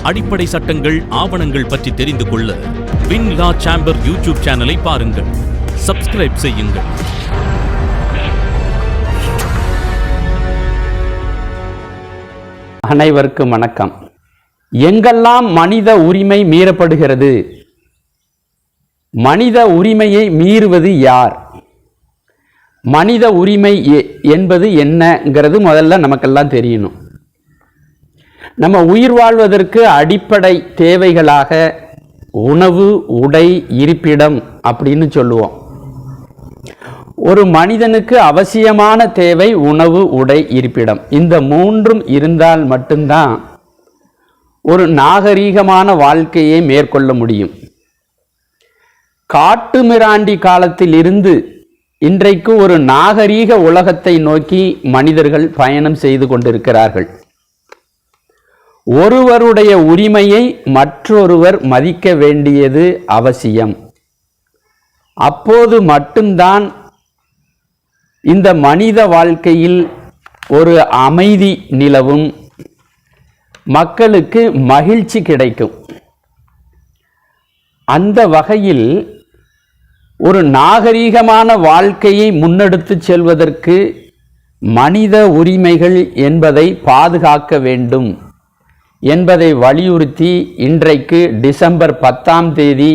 அடிப்படை சட்டங்கள், ஆவணங்கள் பற்றி தெரிந்து கொள்ள வின் லா சேம்பர் யூடியூப் சேனலை பாருங்கள். சப்ஸ்கிரைப் செய்யுங்கள். அனைவருக்கும் வணக்கம். எங்கெல்லாம் மனித உரிமை மீறப்படுகிறது? மனித உரிமையை மீறுவது யார்? மனித உரிமை என்பது என்னங்கிறது முதல்ல நமக்கெல்லாம் தெரியணும். நம்ம உயிர் வாழ்வதற்கு அடிப்படை தேவைகளாக உணவு, உடை, இருப்பிடம் அப்படின்னு சொல்லுவோம். ஒரு மனிதனுக்கு அவசியமான தேவை உணவு, உடை, இருப்பிடம். இந்த மூன்றும் இருந்தால் மட்டும்தான் ஒரு நாகரீகமான வாழ்க்கையை மேற்கொள்ள முடியும். காட்டுமிராண்டி காலத்தில் இருந்து இன்றைக்கு ஒரு நாகரீக உலகத்தை நோக்கி மனிதர்கள் பயணம் செய்து கொண்டிருக்கிறார்கள். ஒருவருடைய உரிமையை மற்றொருவர் மதிக்க வேண்டியது அவசியம். அப்போது மட்டும்தான் இந்த மனித வாழ்க்கையில் ஒரு அமைதி நிலவும், மக்களுக்கு மகிழ்ச்சி கிடைக்கும். அந்த வகையில் ஒரு நாகரீகமான வாழ்க்கையை முன்னெடுத்து செல்வதற்கு மனித உரிமைகள் என்பதை பாதுகாக்க வேண்டும் என்பதை வலியுறுத்தி இன்றைக்கு டிசம்பர் 10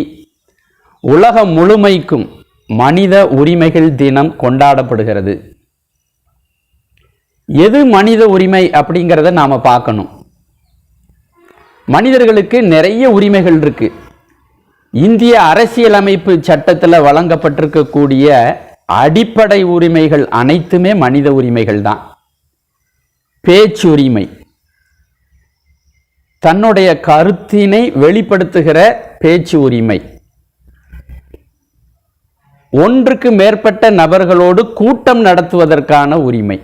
உலகம் முழுமைக்கும் மனித உரிமைகள் தினம் கொண்டாடப்படுகிறது. எது மனித உரிமை அப்படிங்கிறத நாம பார்க்கணும். மனிதர்களுக்கு நிறைய உரிமைகள் இருக்கு. இந்திய அரசியலமைப்பு சட்டத்தில் வழங்கப்பட்டிருக்கக்கூடிய அடிப்படை உரிமைகள் அனைத்துமே மனித உரிமைகள் தான். பேச்சு உரிமை, தன்னுடைய கருத்தினை வெளிப்படுத்துகிற பேச்சு உரிமை, ஒன்றுக்கு மேற்பட்ட நபர்களோடு கூட்டம் நடத்துவதற்கான உரிமை,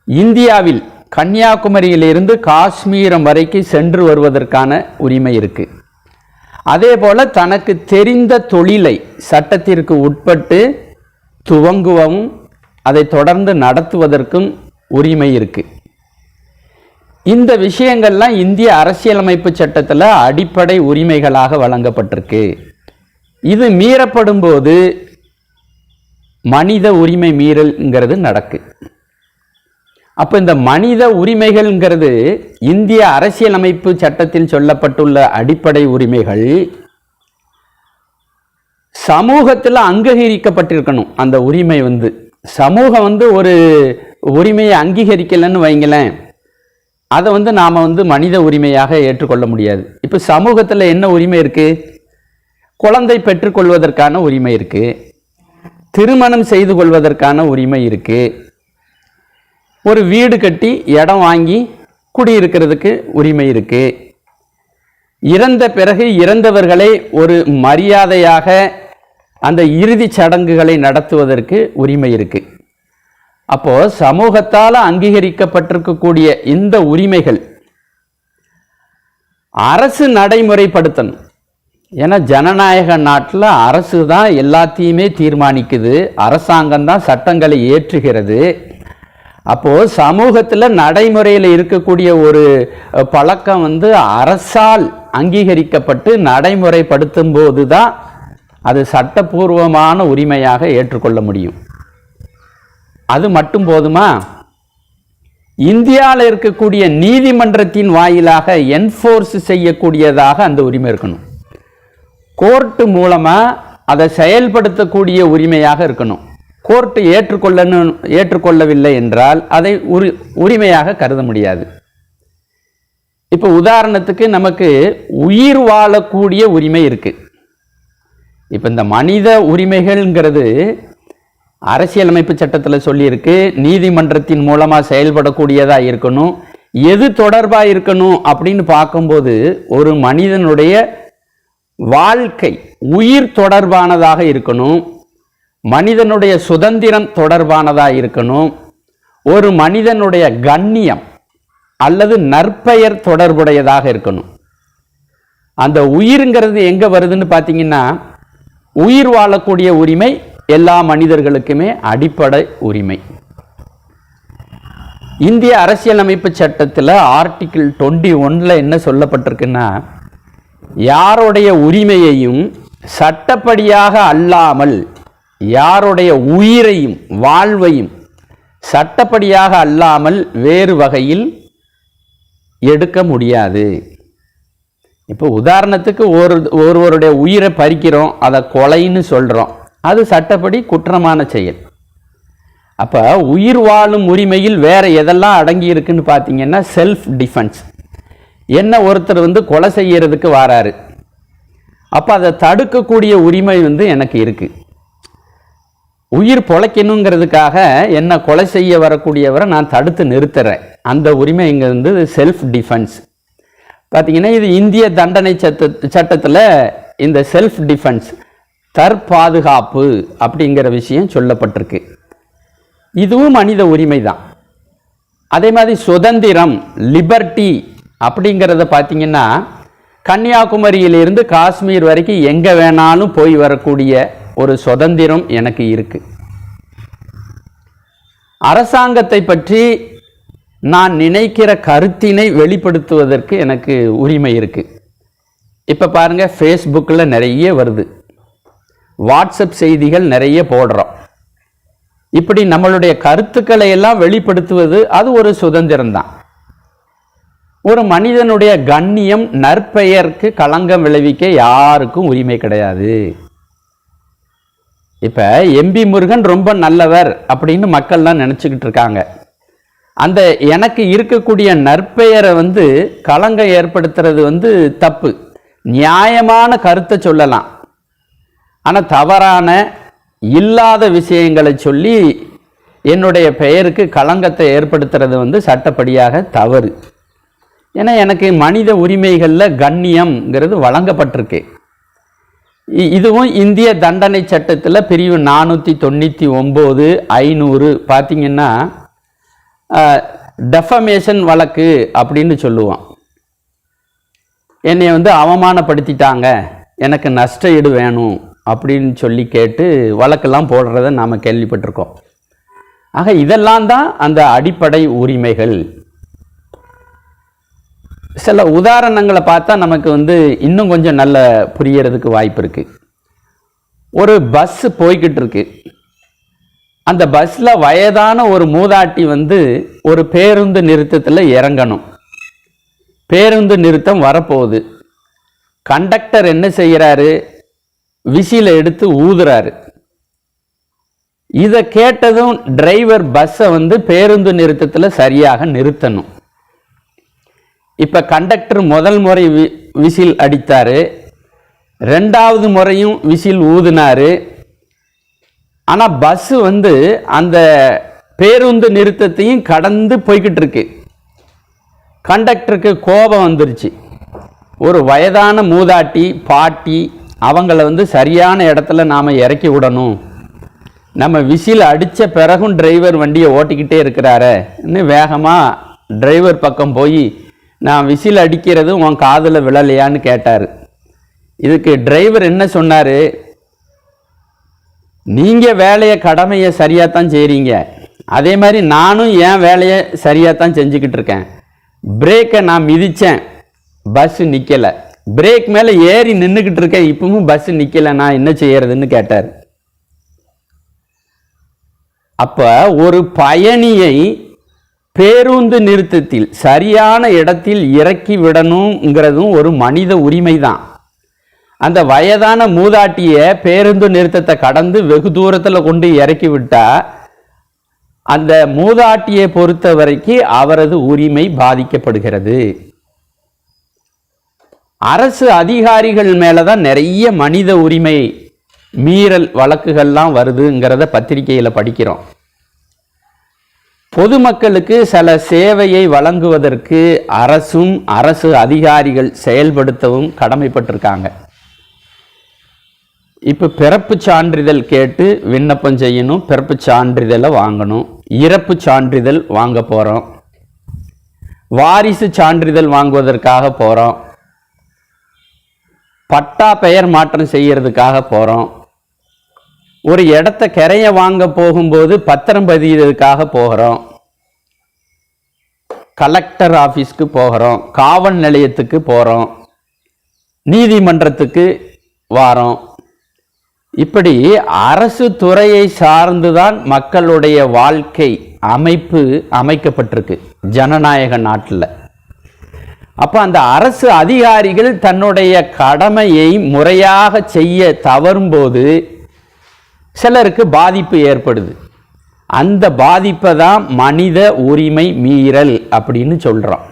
இந்தியாவில் கன்னியாகுமரியிலிருந்து காஷ்மீரம் வரைக்கும் சென்று வருவதற்கான உரிமை இருக்கு. அதே போல தனக்கு தெரிந்த தொழிலை சட்டத்திற்கு உட்பட்டு துவங்குவதும் அதை தொடர்ந்து நடத்துவதற்கும் உரிமை இருக்கு. இந்த விஷயங்கள்லாம் இந்திய அரசியலமைப்பு சட்டத்தில் அடிப்படை உரிமைகளாக வழங்கப்பட்டிருக்கு. இது மீறப்படும் போது மனித உரிமை மீறல்ங்கிறது நடக்கு. அப்போ இந்த மனித உரிமைகள்ங்கிறது இந்திய அரசியலமைப்பு சட்டத்தில் சொல்லப்பட்டுள்ள அடிப்படை உரிமைகள் சமூகத்தில் அங்கீகரிக்கப்பட்டிருக்கணும். அந்த உரிமை சமூகம் ஒரு உரிமையை அங்கீகரிக்கலைன்னு வைங்களேன், அதை நாம் மனித உரிமையாக ஏற்றுக்கொள்ள முடியாது. இப்போ சமூகத்தில் என்ன உரிமை இருக்கு? குழந்தை பெற்றுக்கொள்வதற்கான உரிமை இருக்கு, திருமணம் செய்து கொள்வதற்கான உரிமை இருக்கு, ஒரு வீடு கட்டி இடம் வாங்கி குடியிருக்கிறதுக்கு உரிமை இருக்கு, இறந்த பிறகு இறந்தவர்களை ஒரு மரியாதையாக அந்த இறுதி சடங்குகளை நடத்துவதற்கு உரிமை இருக்கு. அப்போ சமூகத்தால் அங்கீகரிக்கப்பட்டிருக்கக்கூடிய இந்த உரிமைகள் அரசு நடைமுறைப்படுத்தணும். ஏன்னா ஜனநாயக நாட்டில் அரசு தான் எல்லாத்தையுமே தீர்மானிக்குது, அரசாங்கம் தான் சட்டங்களை ஏற்றுகிறது. அப்போது சமூகத்தில் நடைமுறையில் இருக்கக்கூடிய ஒரு பழக்கம் அரசால் அங்கீகரிக்கப்பட்டு நடைமுறைப்படுத்தும் போது தான் அது சட்டபூர்வமான உரிமையாக ஏற்றுக்கொள்ள முடியும். அது மட்டும் போதுமா? இந்தியாவில் இருக்கக்கூடிய நீதிமன்றத்தின் வாயிலாக என்ஃபோர்ஸ் செய்யக்கூடியதாக அந்த உரிமை இருக்கணும். கோர்ட்டு மூலமாக அதை செயல்படுத்தக்கூடிய உரிமையாக இருக்கணும். கோர்ட்டு ஏற்றுக்கொள்ளவில்லை என்றால் அதை உரிமையாக கருத முடியாது. இப்போ உதாரணத்துக்கு நமக்கு உயிர் வாழக்கூடிய உரிமை இருக்கு. இப்போ இந்த மனித உரிமைகள்ங்கிறது அரசியலமைப்பு சட்டத்தில் சொல்லியிருக்கு, நீதிமன்றத்தின் மூலமாக செயல்படக்கூடியதாக இருக்கணும். எது தொடர்பாக இருக்கணும் அப்படின்னு பார்க்கும்போது ஒரு மனிதனுடைய வாழ்க்கை உயிர் தொடர்பானதாக இருக்கணும், மனிதனுடைய சுதந்திரம் தொடர்பானதாக இருக்கணும், ஒரு மனிதனுடைய கண்ணியம் அல்லது நற்பெயர் தொடர்புடையதாக இருக்கணும். அந்த உயிருங்கிறது எங்கே வருதுன்னு பார்த்தீங்கன்னா, உயிர் வாழக்கூடிய உரிமை எல்லா மனிதர்களுக்குமே அடிப்படை உரிமை. இந்திய அரசியலமைப்பு சட்டத்தில் ஆர்டிகிள் 21 என்ன சொல்லப்பட்டிருக்குன்னா, யாருடைய உரிமையையும் சட்டப்படியாக அல்லாமல், யாருடைய உயிரையும் வாழ்வையும் சட்டப்படியாக அல்லாமல் வேறு வகையில் எடுக்க முடியாது. இப்போ உதாரணத்துக்கு ஒருவருடைய உயிரை பறிக்கிறோம், அதை கொலைன்னு சொல்கிறோம், அது சட்டப்படி குற்றமான செயல். அப்போ உயிர் வாழும் உரிமையில் வேற எதெல்லாம் அடங்கி இருக்குன்னு பார்த்தீங்கன்னா, செல்ஃப் டிஃபென்ஸ். என்ன ஒருத்தர் கொலை செய்யறதுக்கு வராரு, அப்போ அதை தடுக்கக்கூடிய உரிமை எனக்கு இருக்குது. உயிர் பொழைக்கணுங்கிறதுக்காக என்ன கொலை செய்ய வரக்கூடியவரை நான் தடுத்து நிறுத்துறேன், அந்த உரிமை இங்கே செல்ஃப் டிஃபென்ஸ். பார்த்தீங்கன்னா இது இந்திய தண்டனை சட்டத்தில் இந்த செல்ஃப் டிஃபென்ஸ், தற்பாதுகாப்பு அப்படிங்கிற விஷயம் சொல்லப்பட்டிருக்கு. இதுவும் மனித உரிமை தான். அதே மாதிரி சுதந்திரம், லிபர்ட்டி அப்படிங்கிறத பார்த்தீங்கன்னா, கன்னியாகுமரியிலிருந்து காஷ்மீர் வரைக்கும் எங்கே வேணாலும் போய் வரக்கூடிய ஒரு சுதந்திரம் எனக்கு இருக்கு. அரசாங்கத்தை பற்றி நான் நினைக்கிற கருத்தினை வெளிப்படுத்துவதற்கு எனக்கு உரிமை இருக்கு. இப்போ பாருங்க, ஃபேஸ்புக்கில் நிறைய வருது, வாட்ஸ்அப் செய்திகள் நிறைய போடுறோம். இப்படி நம்மளுடைய கருத்துக்களை எல்லாம் வெளிப்படுத்துவது அது ஒரு சுதந்திரம் தான். ஒரு மனிதனுடைய கண்ணியம், நற்பெயருக்கு களங்கம் விளைவிக்க யாருக்கும் உரிமை கிடையாது. இப்போ எம்பி முருகன் ரொம்ப நல்லவர் அப்படின்னு மக்கள்லாம் நினச்சிக்கிட்டு இருக்காங்க. அந்த எனக்கு இருக்கக்கூடிய நற்பெயரை களங்கம் ஏற்படுத்துறது தப்பு. நியாயமான கருத்தை சொல்லலாம், ஆனால் தவறான இல்லாத விஷயங்களை சொல்லி என்னுடைய பெயருக்கு களங்கத்தை ஏற்படுத்துறது சட்டப்படியாக தவறு. ஏன்னா எனக்கு மனித உரிமைகளில் கண்ணியம்ங்கிறது வழங்கப்பட்டிருக்கு. இதுவும் இந்திய தண்டனை சட்டத்தில் பிரிவு 499, 500 பார்த்தீங்கன்னா டெஃபமேஷன் வழக்கு அப்படின்னு சொல்லுவோம். என்னை அவமானப்படுத்திட்டாங்க, எனக்கு நஷ்ட ஈடு வேணும் அப்படின்னு சொல்லி கேட்டு வழக்கெல்லாம் போடுறத நாம் கேள்விப்பட்டிருக்கோம். ஆக இதெல்லாம் தான் அந்த அடிப்படை உரிமைகள். சில உதாரணங்களை பார்த்தா நமக்கு இன்னும் கொஞ்சம் நல்ல புரியறதுக்கு வாய்ப்பு இருக்கு. ஒரு பஸ் போய்கிட்டு இருக்கு, அந்த பஸ்ஸில் வயதான ஒரு மூதாட்டி ஒரு பேருந்து நிறுத்தத்தில் இறங்கணும். பேருந்து நிறுத்தம் வரப்போகுது. கண்டக்டர் என்ன செய்கிறாரு, விசில எடுத்து ஊதுறாரு. இதை கேட்டதும் டிரைவர் பஸ்ஸை பேருந்து நிறுத்தத்தில் சரியாக நிறுத்தணும். இப்போ கண்டக்டர் முதல் முறை விசில் அடித்தார், ரெண்டாவது முறையும் விசில் ஊதினார். ஆனால் பஸ்ஸு அந்த பேருந்து நிறுத்தத்தையும் கடந்து போய்கிட்டு இருக்கு. கண்டக்டருக்கு கோபம் வந்துருச்சு. ஒரு வயதான மூதாட்டி, பாட்டி, அவங்கள சரியான இடத்துல நாம் இறக்கி விடணும், நம்ம விசில் அடித்த பிறகும் டிரைவர் வண்டியை ஓட்டிக்கிட்டே இருக்கிறாருன்னு வேகமாக டிரைவர் பக்கம் போய், நான் விசில் அடிக்கிறது உன் காதில் விழலையான்னு கேட்டார். இதுக்கு டிரைவர் என்ன சொன்னார், நீங்கள் வேலையை கடமையை சரியாக தான் செய்கிறீங்க, அதே மாதிரி நானும் என் வேலையை சரியாக தான் செஞ்சுக்கிட்டு இருக்கேன். பிரேக்கை நான் மிதித்தேன், பஸ்ஸு நிற்கலை, பிரேக் மேலே ஏறி நின்றுக்கிட்டு இருக்கேன், இப்பவும் பஸ்ஸு நிற்கலை, நான் என்ன செய்யறதுன்னு கேட்டார். அப்போ ஒரு பயணியை பேருந்து நிறுத்தத்தில் சரியான இடத்தில் இறக்கி விடணுங்கிறதும் ஒரு மனித உரிமை தான். அந்த வயதான மூதாட்டியை பேருந்து நிறுத்தத்தை கடந்து வெகு தூரத்தில் கொண்டு இறக்கி விட்டா அந்த மூதாட்டியை பொறுத்த வரைக்கும் அவரது உரிமை பாதிக்கப்படுகிறது. அரசு அதிகாரிகள் மேலதான் நிறைய மனித உரிமை மீறல் வழக்குகள்லாம் வருதுங்கிறத பத்திரிகையில் படிக்கிறோம். பொதுமக்களுக்கு சில சேவையை வழங்குவதற்கு அரசும் அரசு அதிகாரிகள் செயல்படுத்தவும் கடமைப்பட்டிருக்காங்க. இப்போ பிறப்பு சான்றிதழ் கேட்டு விண்ணப்பம் செய்யணும், பிறப்பு சான்றிதழை வாங்கணும், இறப்பு சான்றிதழ் வாங்க போகிறோம், வாரிசு சான்றிதழ் வாங்குவதற்காக போகிறோம், பட்டா பெயர் மாற்றம் செய்யறதுக்காக போகிறோம், ஒரு இடத்த கிரைய வாங்க போகும்போது பத்திரம் பதியறதுக்காக போகிறோம். கலெக்டர் ஆஃபீஸ்க்கு போகிறோம், காவல் நிலையத்துக்கு போகிறோம், நீதிமன்றத்துக்கு வாரோம். இப்படி அரசு துறையை சார்ந்துதான் மக்களுடைய வாழ்க்கை அமைப்பு அமைக்கப்பட்டிருக்கு ஜனநாயக நாட்டில். அப்போ அந்த அரசு அதிகாரிகள் தன்னுடைய கடமையை முறையாக செய்ய தவறும்போது சிலருக்கு பாதிப்பு ஏற்படுது. அந்த பாதிப்பை தான் மனித உரிமை மீறல் அப்படின்னு சொல்கிறோம்.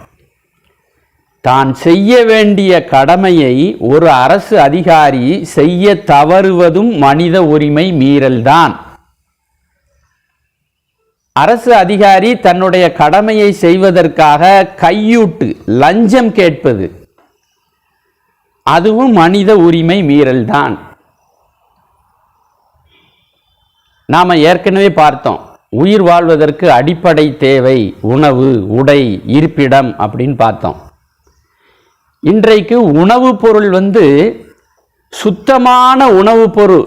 தான் செய்ய வேண்டிய கடமையை ஒரு அரசு அதிகாரி செய்ய தவறுவதும் மனித உரிமை மீறல்தான். அரசு அதிகாரி தன்னுடைய கடமையை செய்வதற்காக கையூட்டு லஞ்சம் கேட்பது அதுவும் மனித உரிமை மீறல்தான். நாம ஏற்கனவே பார்த்தோம், உயிர் வாழ்வதற்கு அடிப்படை தேவை உணவு, உடை, இருப்பிடம் அப்படின்னு பார்த்தோம். இன்றைக்கு உணவுப் பொருள் சுத்தமான உணவுப் பொருள்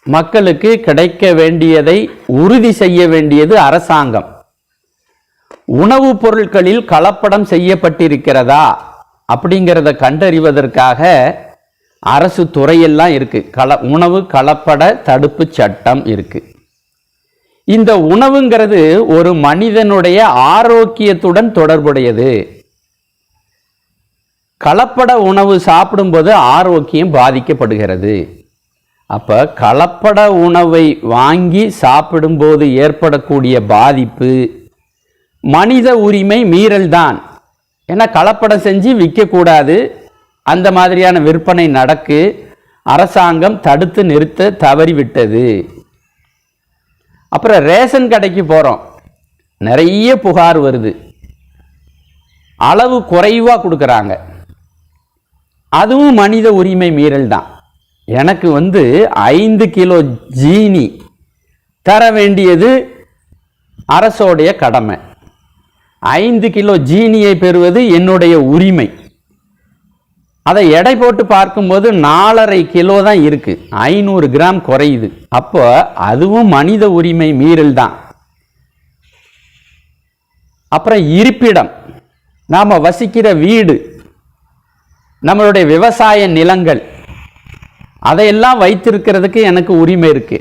மக்களுக்கு கிடைக்க வேண்டியதை உறுதி செய்ய வேண்டியது அரசாங்கம். உணவுப் பொருட்களில் கலப்படம் செய்யப்பட்டிருக்கிறதா அப்படிங்கிறத கண்டறிவதற்காக அரசு துறையெல்லாம் இருக்கு. உணவு கலப்பட தடுப்பு சட்டம் இருக்கு. இந்த உணவுங்கிறது ஒரு மனிதனுடைய ஆரோக்கியத்துடன் தொடர்புடையது. கலப்பட உணவு சாப்பிடும்போது ஆரோக்கியம் பாதிக்கப்படுகிறது. அப்ப கலப்பட உணவை வாங்கி சாப்பிடும்போது ஏற்படக்கூடிய பாதிப்பு மனித உரிமை மீறல் தான். ஏன்னா கலப்படம் செஞ்சு விற்கக்கூடாது, அந்த மாதிரியான விற்பனை நடக்கு, அரசாங்கம் தடுத்து நிறுத்த தவறிவிட்டது. அப்புறம் ரேஷன் கடைக்கு போகிறோம், நிறைய புகார் வருது, அளவு குறைவாக கொடுக்குறாங்க. அதுவும் மனித உரிமை மீறல் தான். எனக்கு 5 கிலோ ஜீனி தர வேண்டியது அரசோடைய கடமை. 5 கிலோ ஜீனியை பெறுவது என்னுடைய உரிமை. அதை எடை போட்டு பார்க்கும்போது 4.5 கிலோ தான் இருக்கு, 500 கிராம் குறையுது. அப்போ அதுவும் மனித உரிமை மீறல் தான். அப்புறம் இருப்பிடம், நாம வசிக்கிற வீடு, நம்மளுடைய விவசாய நிலங்கள், அதையெல்லாம் வைத்திருக்கிறதுக்கு எனக்கு உரிமை இருக்கு.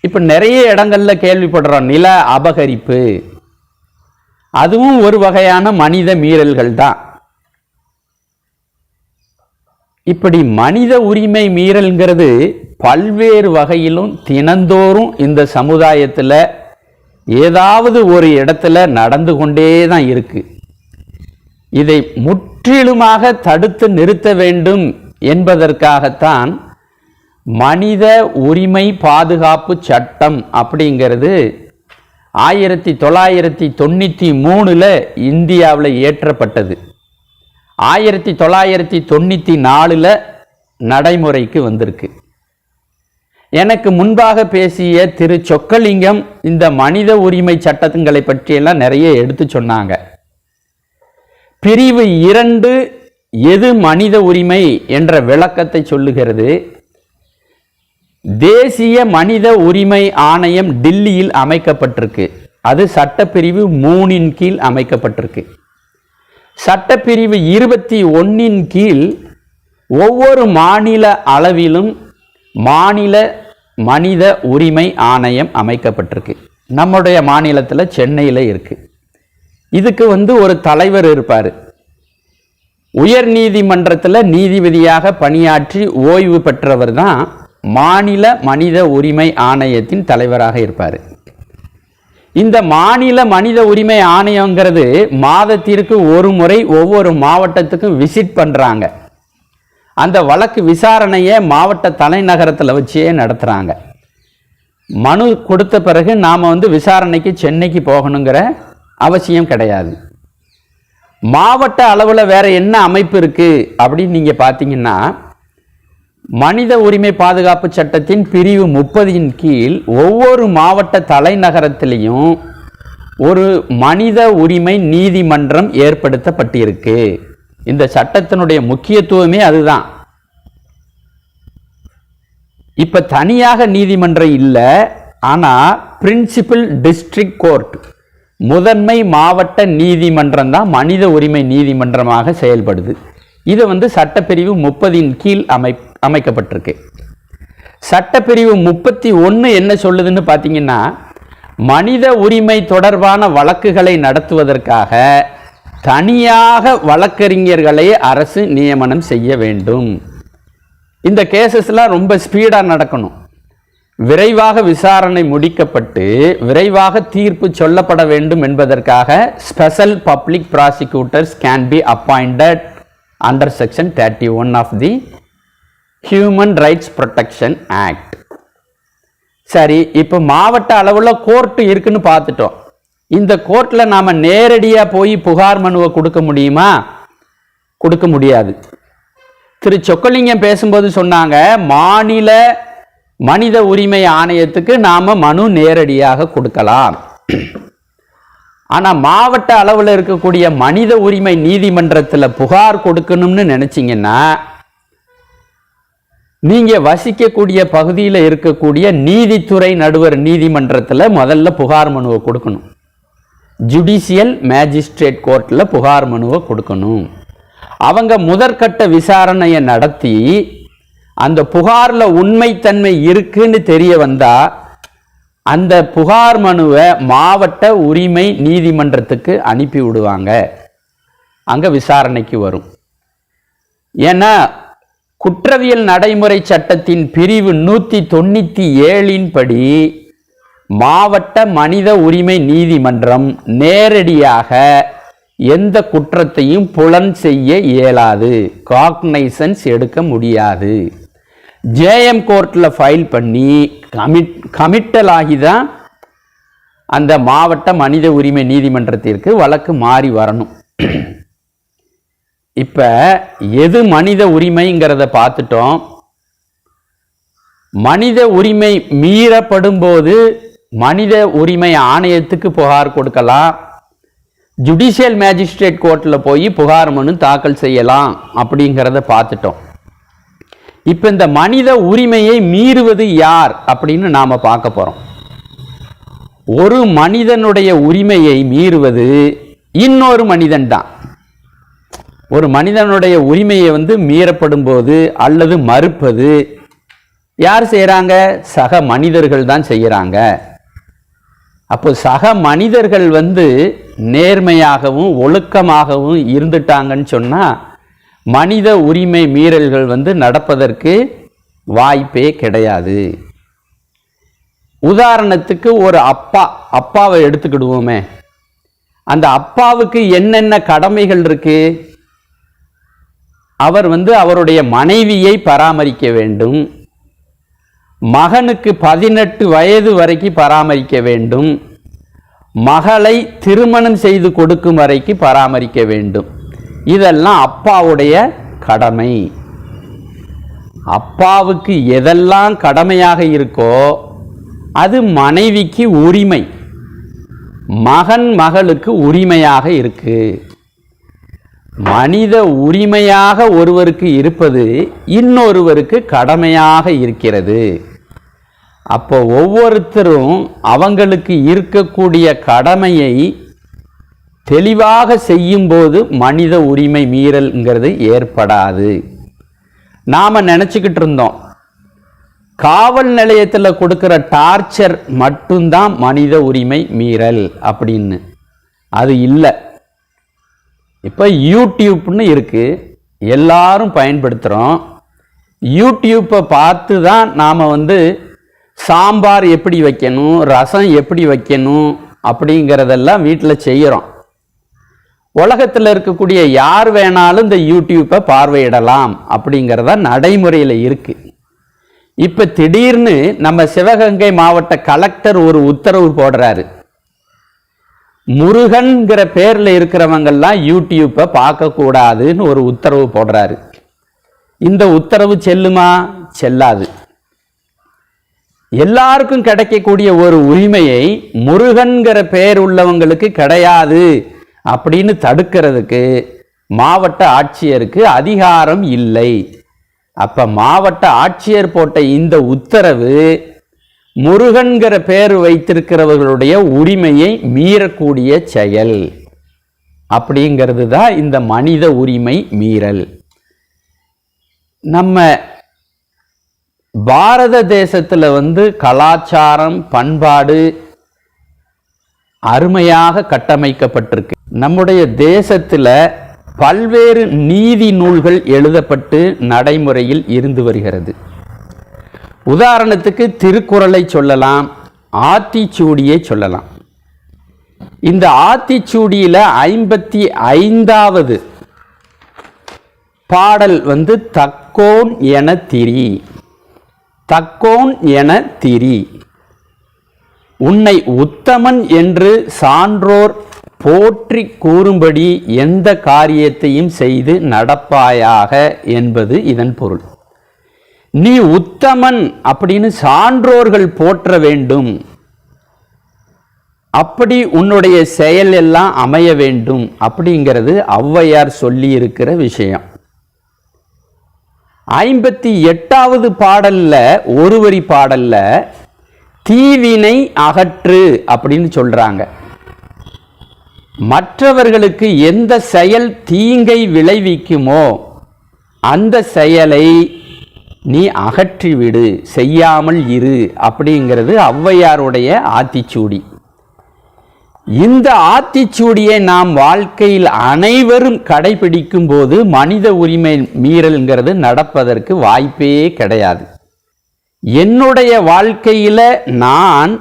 இப்ப நிறைய இடங்கள்ல கேள்விப்படுறோம் நில அபகரிப்பு, அதுவும் ஒரு வகையான மனித மீறல்கள் தான். இப்படி மனித உரிமை மீறல்ங்கிறது பல்வேறு வகையிலும் தினந்தோறும் இந்த சமுதாயத்தில் ஏதாவது ஒரு இடத்துல நடந்து கொண்டே தான் இருக்கு. இதை முற்றிலுமாக தடுத்து நிறுத்த வேண்டும் என்பதற்காகத்தான் மனித உரிமை பாதுகாப்பு சட்டம் அப்படிங்கிறது 1993 இந்தியாவில் இயற்றப்பட்டது. 1994 நடைமுறைக்கு வந்திருக்கு. எனக்கு முன்பாக பேசிய திரு சொக்கலிங்கம் இந்த மனித உரிமை சட்டங்களை பற்றியெல்லாம் நிறைய எடுத்து சொன்னாங்க. பிரிவு 2 எது மனித உரிமை என்ற விளக்கத்தை சொல்லுகிறது. தேசிய மனித உரிமை ஆணையம் டில்லியில் அமைக்கப்பட்டிருக்கு. அது சட்டப்பிரிவு 3 கீழ் அமைக்கப்பட்டிருக்கு. சட்டப்பிரிவு 21 கீழ் ஒவ்வொரு மாநில அளவிலும் மாநில மனித உரிமை ஆணையம் அமைக்கப்பட்டிருக்கு. நம்முடைய மாநிலத்தில் சென்னையில் இருக்கு. இதுக்கு ஒரு தலைவர் இருப்பார். உயர் நீதிமன்றத்தில் நீதிபதியாக பணியாற்றி ஓய்வு பெற்றவர் தான் மாநில மனித உரிமை ஆணையத்தின் தலைவராக இருப்பார். இந்த மாநில மனித உரிமை ஆணையங்கிறது மாதத்திற்கு ஒரு முறை ஒவ்வொரு மாவட்டத்துக்கும் விசிட் பண்ணுறாங்க. அந்த வழக்கு விசாரணையை மாவட்ட தலைநகரத்தில் வச்சே நடத்துகிறாங்க. மனு கொடுத்த பிறகு நாம் விசாரணைக்கு சென்னைக்கு போகணுங்கிற அவசியம் கிடையாது. மாவட்ட அளவில் வேற என்ன அமைப்பு இருக்குது அப்படின்னு நீங்கள் பார்த்தீங்கன்னா, மனித உரிமை பாதுகாப்பு சட்டத்தின் பிரிவு 30 கீழ் ஒவ்வொரு மாவட்ட தலைநகரத்திலையும் ஒரு மனித உரிமை நீதிமன்றம் ஏற்படுத்தப்பட்டிருக்கு. இந்த சட்டத்தினுடைய முக்கியத்துவமே அதுதான். இப்ப தனியாக நீதிமன்றம் இல்லை, ஆனா பிரின்சிபல் டிஸ்ட்ரிக்ட் கோர்ட் முதன்மை மாவட்ட நீதிமன்றம் தான் மனித உரிமை நீதிமன்றமாக செயல்படுது. இது சட்டப்பிரிவு 30 கீழ் அமைக்கப்பட்டிருக்கு. சட்டப்பிரிவு 31 என்ன சொல்லுதுன்னு பார்த்தீங்கன்னா, மனித உரிமை தொடர்பான வழக்குகளை நடத்துவதற்காக தனியாக வழக்கறிஞர்களை அரசு நியமனம் செய்ய வேண்டும். இந்த கேசஸ்லாம் ரொம்ப ஸ்பீடாக நடக்கணும். விரைவாக விசாரணை முடிக்கப்பட்டு விரைவாக தீர்ப்பு சொல்லப்பட வேண்டும் என்பதற்காக special public prosecutors can be appointed under section 31 of the human rights protection act. சரி, இப்போ மாவட்ட அளவில் கோர்ட்டு இருக்குன்னு பார்த்துட்டோம். இந்த கோர்ட்டில் நாம் நேரடியாக போய் புகார் மனுவை கொடுக்க முடியுமா? கொடுக்க முடியாது. திரு சொக்கலிங்கம் பேசும்போது சொன்னாங்க, மாநில மனித உரிமை ஆணையத்துக்கு நாம் மனு நேரடியாக கொடுக்கலாம். ஆனால் மாவட்ட அளவில் இருக்கக்கூடிய மனித உரிமை நீதிமன்றத்தில் புகார் கொடுக்கணும்னு நினச்சிங்கன்னா, நீங்கள் வசிக்கக்கூடிய பகுதியில் இருக்கக்கூடிய நீதித்துறை நடுவர் நீதிமன்றத்தில் முதல்ல புகார் மனுவை கொடுக்கணும். ஜுடிஷியல் மேஜிஸ்ட்ரேட் கோர்ட்டில் புகார் மனுவை கொடுக்கணும். அவங்க முதற்கட்ட விசாரணையை நடத்தி அந்த புகாரில் உண்மைத்தன்மை இருக்குன்னு தெரிய வந்தால் அந்த புகார் மனுவை மாவட்ட உரிமை நீதிமன்றத்துக்கு அனுப்பி விடுவாங்க. அங்கே விசாரணைக்கு வரும். ஏன்னா குற்றவியல் நடைமுறை சட்டத்தின் பிரிவு 197 படி மாவட்ட மனித உரிமை நீதிமன்றம் நேரடியாக எந்த குற்றத்தையும் புலன் செய்ய இயலாது, காக்னைசன்ஸ் எடுக்க முடியாது. ஜேஎம் கோர்ட்டில் ஃபைல் பண்ணி கமிட்டல் ஆகி தான் அந்த மாவட்ட மனித உரிமை நீதிமன்றத்திற்கு வழக்கு மாறி வரணும். இப்போ எது மனித உரிமைங்கிறத பார்த்துட்டோம். மனித உரிமை மீறப்படும் போது மனித உரிமை ஆணையத்துக்கு புகார் கொடுக்கலாம், ஜுடிஷியல் மேஜிஸ்ட்ரேட் கோர்ட்டில் போய் புகார் மனு தாக்கல் செய்யலாம் அப்படிங்கிறத பார்த்துட்டோம். இப்போ இந்த மனித உரிமையை மீறுவது யார் அப்படின்னு நாம் பார்க்க போகிறோம். ஒரு மனிதனுடைய உரிமையை மீறுவது இன்னொரு மனிதன் தான். ஒரு மனிதனுடைய உரிமையை மீறப்படும் போது அல்லது மறுப்பது யார் செய்கிறாங்க? சக மனிதர்கள் தான் செய்கிறாங்க. அப்போ சக மனிதர்கள் நேர்மையாகவும் ஒழுக்கமாகவும் இருந்துட்டாங்கன்னு சொன்னால் மனித உரிமை மீறல்கள் நடப்பதற்கு வாய்ப்பே கிடையாது. உதாரணத்துக்கு ஒரு அப்பாவை எடுத்துக்கிடுவோமே. அந்த அப்பாவுக்கு என்னென்ன கடமைகள் இருக்கு? அவர் அவருடைய மனைவியை பராமரிக்க வேண்டும், மகனுக்கு 18 வயது வரைக்கும் பராமரிக்க வேண்டும், மகளை திருமணம் செய்து கொடுக்கும் வரைக்கும் பராமரிக்க வேண்டும். இதெல்லாம் அப்பாவுடைய கடமை. அப்பாவுக்கு எதெல்லாம் கடமையாக இருக்கோ அது மனைவிக்கு உரிமை, மகன் மகளுக்கு உரிமையாக இருக்கு. மனித உரிமையாக ஒருவருக்கு இருப்பது இன்னொருவருக்கு கடமையாக இருக்கிறது. அப்போ ஒவ்வொருத்தரும் அவங்களுக்கு இருக்கக்கூடிய கடமையை தெளிவாக செய்யும்போது மனித உரிமை மீறல்ங்கிறது ஏற்படாது. நாம் நினச்சிக்கிட்டு இருந்தோம் காவல் நிலையத்தில் கொடுக்குற டார்ச்சர் மட்டும்தான் மனித உரிமை மீறல் அப்படின்னு. அது இல்லை. இப்போ யூடியூப்னு இருக்குது, எல்லாரும் பயன்படுத்துகிறோம். யூடியூப்பை பார்த்து தான் நாம் சாம்பார் எப்படி வைக்கணும், ரசம் எப்படி வைக்கணும் அப்படிங்கிறதெல்லாம் வீட்டில் செய்கிறோம். உலகத்தில் இருக்கக்கூடிய யார் வேணாலும் இந்த யூடியூப்பை பார்வையிடலாம் அப்படிங்கிறத நடைமுறையில் இருக்குது. இப்போ திடீர்னு நம்ம சிவகங்கை மாவட்ட கலெக்டர் ஒரு உத்தரவு போடுறாரு, முருகன்கிற பேரில் இருக்கிறவங்கெல்லாம் யூடியூப்பை பார்க்கக்கூடாதுன்னு ஒரு உத்தரவு போடுறாரு. இந்த உத்தரவு செல்லுமா? செல்லாது. எல்லாருக்கும் கிடைக்கக்கூடிய ஒரு உரிமையை முருகன்கிற பேர் உள்ளவங்களுக்கு கிடையாது அப்படின்னு தடுக்கிறதுக்கு மாவட்ட ஆட்சியருக்கு அதிகாரம் இல்லை. அப்ப மாவட்ட ஆட்சியர் போட்ட இந்த உத்தரவு முருகன்கிற பேர் வைத்திருக்கிறவர்களுடைய உரிமையை மீறக்கூடிய செயல் அப்படிங்கிறது தான் இந்த மனித உரிமை மீறல். நம்ம பாரத தேசத்தில் கலாச்சாரம் பண்பாடு அருமையாக கட்டமைக்கப்பட்டிருக்கு. நம்முடைய தேசத்தில் பல்வேறு நீதி நூல்கள் எழுதப்பட்டு நடைமுறையில் இருந்து வருகிறது. உதாரணத்துக்கு திருக்குறளை சொல்லலாம், ஆத்திச்சூடியை சொல்லலாம். இந்த ஆத்திச்சூடியில் 55வது பாடல் தக்கோன் என திரி, தக்கோன் என திரி, உன்னை உத்தமன் என்று சான்றோர் போற்றி கூறும்படி எந்த காரியத்தையும் செய்து நடப்பாயாக என்பது இதன் பொருள். நீ உத்தமன் அப்படின்னு சான்றோர்கள் போற்ற வேண்டும், அப்படி உன்னுடைய செயல் எல்லாம் அமைய வேண்டும் அப்படிங்கிறது ஔவையார் சொல்லி இருக்கிற விஷயம். 58வது பாடல்ல ஒரு வரி பாடல்ல தீவினை அகற்று அப்படின்னு சொல்றாங்க. மற்றவர்களுக்கு எந்த செயல் தீங்கை விளைவிக்குமோ அந்த செயலை நீ அகற்றிவிடு, செய்யாமல் இரு அப்படிங்கிறது ஔவையாருடைய ஆத்திச்சூடி. இந்த ஆத்திச்சூடியை நாம் வாழ்க்கையில் அனைவரும் கடைபிடிக்கும் போது மனித உரிமை மீறல்ங்கிறது நடப்பதற்கு வாய்ப்பே கிடையாது. என்னுடைய வாழ்க்கையில் நான்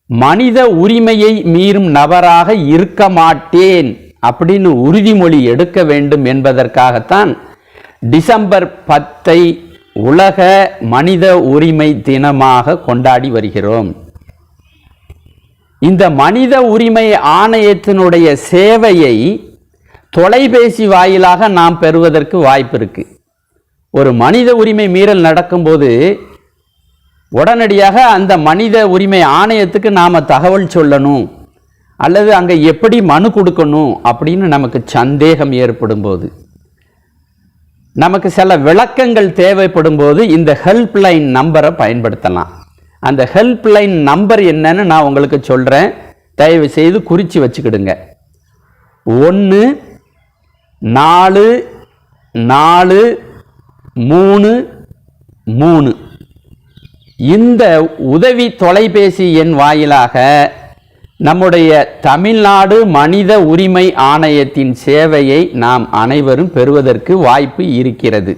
மனித உரிமையை மீறும் நபராக இருக்க மாட்டேன் அப்படின்னு உறுதிமொழி எடுக்க வேண்டும் என்பதற்காகத்தான் டிசம்பர் 10 உலக மனித உரிமை தினமாக கொண்டாடி வருகிறோம். இந்த மனித உரிமை ஆணையத்தினுடைய சேவையை தொலைபேசி வாயிலாக நாம் பெறுவதற்கு வாய்ப்பு இருக்கு. ஒரு மனித உரிமை மீறல் நடக்கும்போது உடனடியாக அந்த மனித உரிமை ஆணையத்துக்கு நாம் தகவல் சொல்லணும் அல்லது அங்கே எப்படி மனு கொடுக்கணும் அப்படின்னு நமக்கு சந்தேகம் ஏற்படும் போது, நமக்கு சில விளக்கங்கள் தேவைப்படும் போது இந்த ஹெல்ப்லைன் நம்பரை பயன்படுத்தலாம். அந்த ஹெல்ப்லைன் நம்பர் என்னன்னு நான் உங்களுக்கு சொல்கிறேன், தயவு செய்து குறித்து வச்சுக்கிடுங்க. 1443 இந்த உதவி தொலைபேசி எண் வாயிலாக நம்முடைய தமிழ்நாடு மனித உரிமை ஆணையத்தின் சேவையை நாம் அனைவரும் பெறுவதற்கு வாய்ப்பு இருக்கிறது.